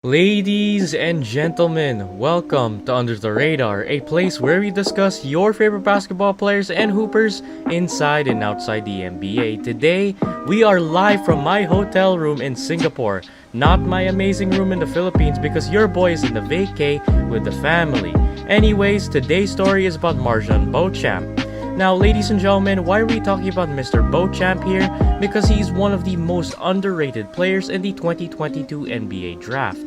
Ladies and gentlemen, welcome to Under the Radar, a place where we discuss your favorite basketball players and hoopers inside and outside the NBA. Today, we are live from my hotel room in Singapore, not my amazing room in the Philippines because your boy is in the vacay with the family. Anyways, today's story is about MarJon Beauchamp. Now, ladies and gentlemen, why are we talking about Mr. Beauchamp here? Because he's one of the most underrated players in the 2022 NBA draft.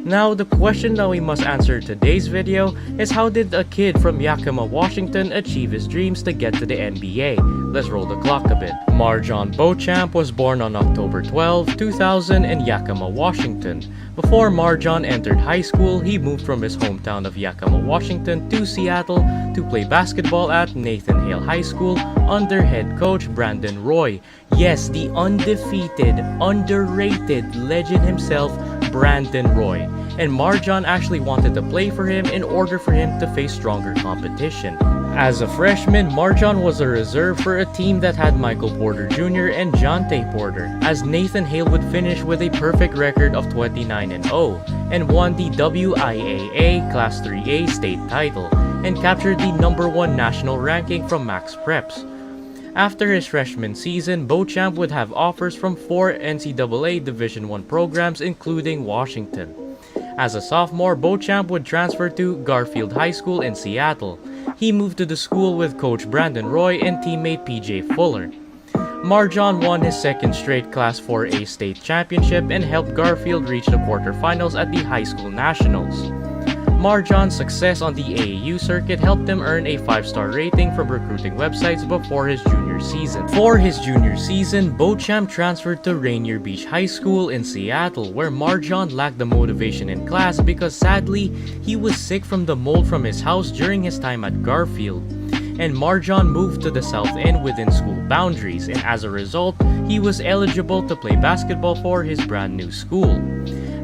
Now, the question that we must answer today's video is how did a kid from Yakima, Washington achieve his dreams to get to the NBA? Let's roll the clock a bit. MarJon Beauchamp was born on October 12, 2000 in Yakima, Washington. Before MarJon entered high school, he moved from his hometown of Yakima, Washington to Seattle to play basketball at Nathan Hale High School under head coach Brandon Roy. Yes, the undefeated, underrated legend himself, Brandon Roy. And MarJon actually wanted to play for him in order for him to face stronger competition. As a freshman, MarJon was a reserve for a team that had Michael Porter Jr. and Jonte Porter, as Nathan Hale would finish with a perfect record of 29-0 and won the WIAA Class 3A state title and captured the #1 national ranking from Max Preps. After his freshman season, Beauchamp would have offers from 4 NCAA Division I programs including Washington. As a sophomore, Beauchamp would transfer to Garfield High School in Seattle. He moved to the school with coach Brandon Roy and teammate PJ Fuller. MarJon won his second straight Class 4A state championship and helped Garfield reach the quarterfinals at the high school nationals. MarJon's success on the AAU circuit helped him earn a 5-star rating from recruiting websites before his junior season. For his junior season, Beauchamp transferred to Rainier Beach High School in Seattle, where MarJon lacked the motivation in class because sadly, he was sick from the mold from his house during his time at Garfield. And MarJon moved to the South End within school boundaries, and as a result, he was eligible to play basketball for his brand new school.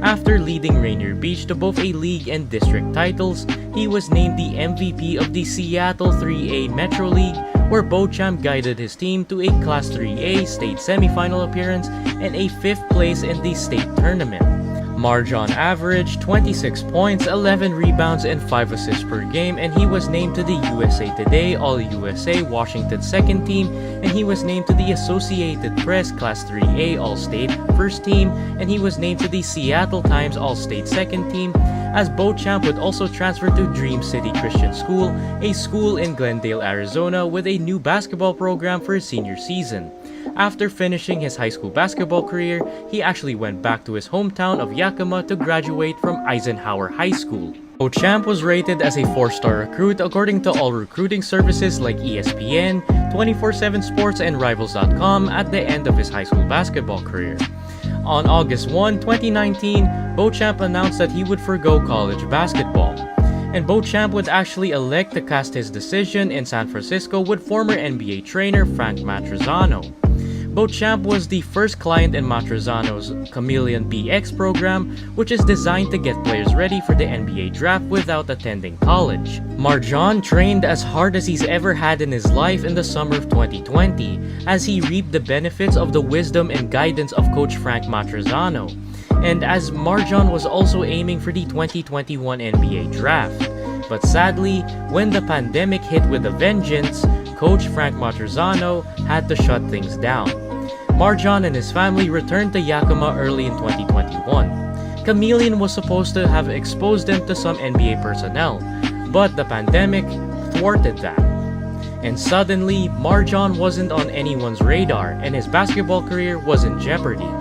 After leading Rainier Beach to both a league and district titles, he was named the MVP of the Seattle 3A Metro League, where Beauchamp guided his team to a Class 3A state semifinal appearance and a 5th place in the state tournament. MarJon averaged 26 points, 11 rebounds, and 5 assists per game, and he was named to the USA Today All-USA Washington second team, and he was named to the Associated Press Class 3A All-State first team, and he was named to the Seattle Times All-State second team, as Beauchamp would also transfer to Dream City Christian School, a school in Glendale, Arizona, with a new basketball program for his senior season. After finishing his high school basketball career, he actually went back to his hometown of Yakima to graduate from Eisenhower High School. Beauchamp was rated as a 4-star recruit according to all recruiting services like ESPN, 24/7 Sports, and Rivals.com at the end of his high school basketball career. On August 1, 2019, Beauchamp announced that he would forgo college basketball. And Beauchamp would actually elect to cast his decision in San Francisco with former NBA trainer Frank Matrezano. Beauchamp was the first client in Matrezano's Chameleon BX program, which is designed to get players ready for the NBA draft without attending college. MarJon trained as hard as he's ever had in his life in the summer of 2020, as he reaped the benefits of the wisdom and guidance of Coach Frank Matrezano. And as MarJon was also aiming for the 2021 NBA draft. But sadly, when the pandemic hit with a vengeance, Coach Frank Matrezano had to shut things down. MarJon and his family returned to Yakima early in 2021. Chameleon was supposed to have exposed them to some NBA personnel, but the pandemic thwarted that. And suddenly, MarJon wasn't on anyone's radar and his basketball career was in jeopardy.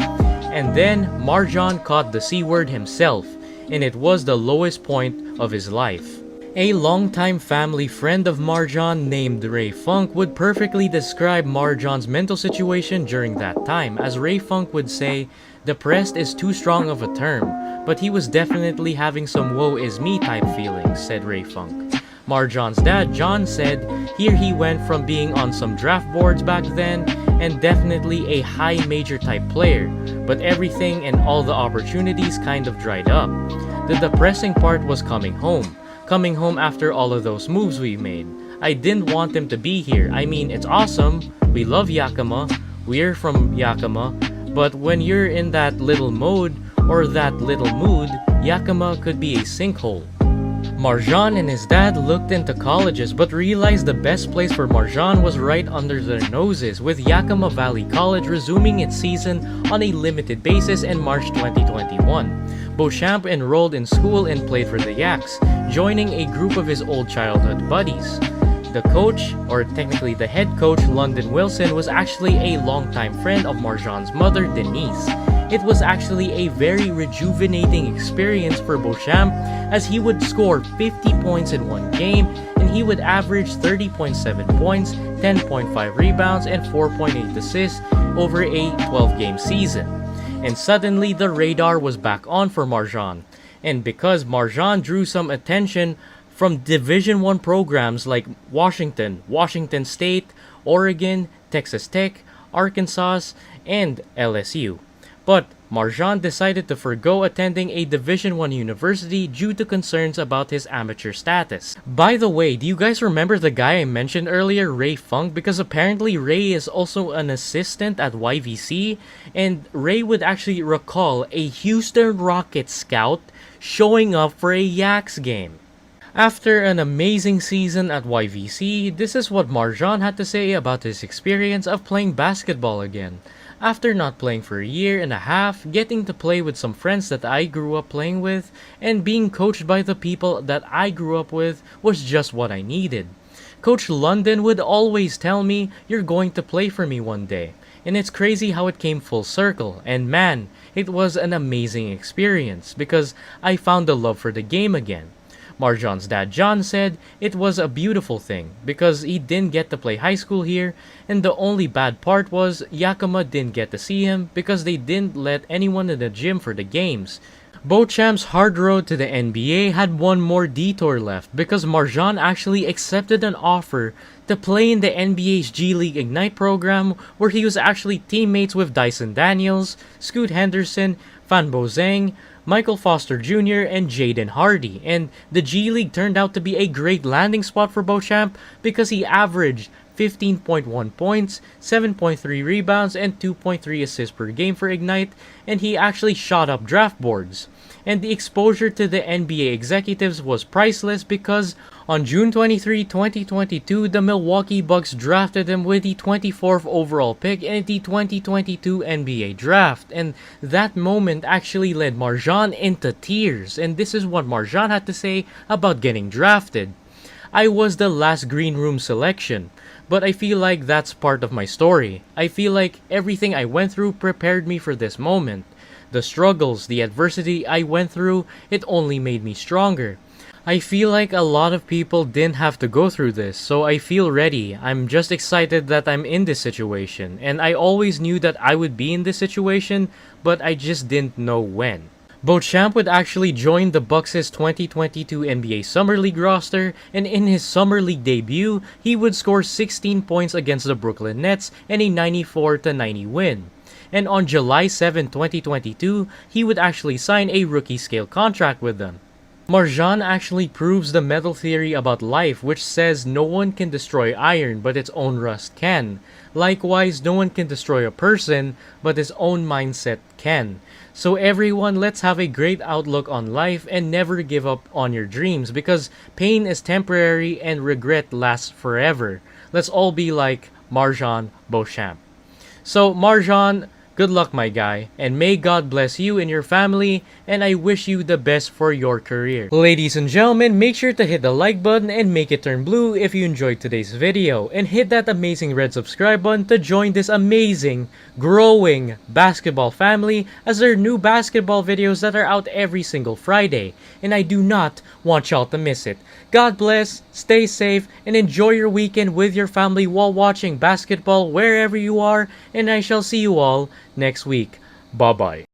And then, MarJon caught the C word himself, and it was the lowest point of his life. A longtime family friend of MarJon named Ray Funk would perfectly describe MarJon's mental situation during that time, as Ray Funk would say, "Depressed is too strong of a term, but he was definitely having some woe is me type feelings," said Ray Funk. MarJon's dad, John, said, "Here he went from being on some draft boards back then and definitely a high major type player, but everything and all the opportunities kind of dried up. The depressing part was coming home after all of those moves we made. I didn't want him to be here. I mean, it's awesome. We love Yakima. We're from Yakima. But when you're in that little mode or that little mood, Yakima could be a sinkhole. MarJon and his dad looked into colleges but realized the best place for MarJon was right under their noses, with Yakima Valley College resuming its season on a limited basis in March 2021. Beauchamp enrolled in school and played for the Yaks, joining a group of his old childhood buddies. The coach, or technically the head coach, London Wilson, was actually a longtime friend of MarJon's mother, Denise. It was actually a very rejuvenating experience for Beauchamp, as he would score 50 points in one game and he would average 30.7 points, 10.5 rebounds, and 4.8 assists over a 12-game season. And suddenly the radar was back on for MarJon. And because MarJon drew some attention from Division I programs like Washington, Washington State, Oregon, Texas Tech, Arkansas, and LSU. But MarJon decided to forgo attending a Division I university due to concerns about his amateur status. By the way, do you guys remember the guy I mentioned earlier, Ray Funk? Because apparently Ray is also an assistant at YVC, and Ray would actually recall a Houston Rockets scout showing up for a Yaks game. After an amazing season at YVC, this is what MarJon had to say about his experience of playing basketball again. After not playing for a year and a half, getting to play with some friends that I grew up playing with, and being coached by the people that I grew up with was just what I needed. Coach London would always tell me, "You're going to play for me one day." And it's crazy how it came full circle, and man, it was an amazing experience because I found the love for the game again. MarJon's dad John said it was a beautiful thing because he didn't get to play high school here, and the only bad part was Yakima didn't get to see him because they didn't let anyone in the gym for the games. Beauchamp's hard road to the NBA had one more detour left because MarJon actually accepted an offer to play in the NBA's G League Ignite program, where he was actually teammates with Dyson Daniels, Scoot Henderson, Fan Bozeng, Michael Foster Jr., and Jaden Hardy, and the G League turned out to be a great landing spot for Beauchamp because he averaged 15.1 points, 7.3 rebounds, and 2.3 assists per game for Ignite, and he actually shot up draft boards. And the exposure to the NBA executives was priceless because on June 23, 2022, the Milwaukee Bucks drafted him with the 24th overall pick in the 2022 NBA draft. And that moment actually led MarJon into tears. And this is what MarJon had to say about getting drafted. "I was the last green room selection, but I feel like that's part of my story. I feel like everything I went through prepared me for this moment. The struggles, the adversity I went through, it only made me stronger. I feel like a lot of people didn't have to go through this, so I feel ready. I'm just excited that I'm in this situation, and I always knew that I would be in this situation, but I just didn't know when." Beauchamp would actually join the Bucks' 2022 NBA Summer League roster, and in his Summer League debut, he would score 16 points against the Brooklyn Nets and a 94-90 win. And on July 7, 2022, he would actually sign a rookie-scale contract with them. MarJon actually proves the metal theory about life, which says no one can destroy iron, but its own rust can. Likewise, no one can destroy a person, but his own mindset can. So everyone, let's have a great outlook on life and never give up on your dreams, because pain is temporary and regret lasts forever. Let's all be like MarJon Beauchamp. So MarJon, good luck, my guy, and may God bless you and your family, and I wish you the best for your career. Ladies and gentlemen, make sure to hit the like button and make it turn blue if you enjoyed today's video, and hit that amazing red subscribe button to join this amazing, growing basketball family, as there are new basketball videos that are out every single Friday, and I do not want y'all to miss it. God bless, stay safe, and enjoy your weekend with your family while watching basketball wherever you are, and I shall see you all next week. Bye-bye.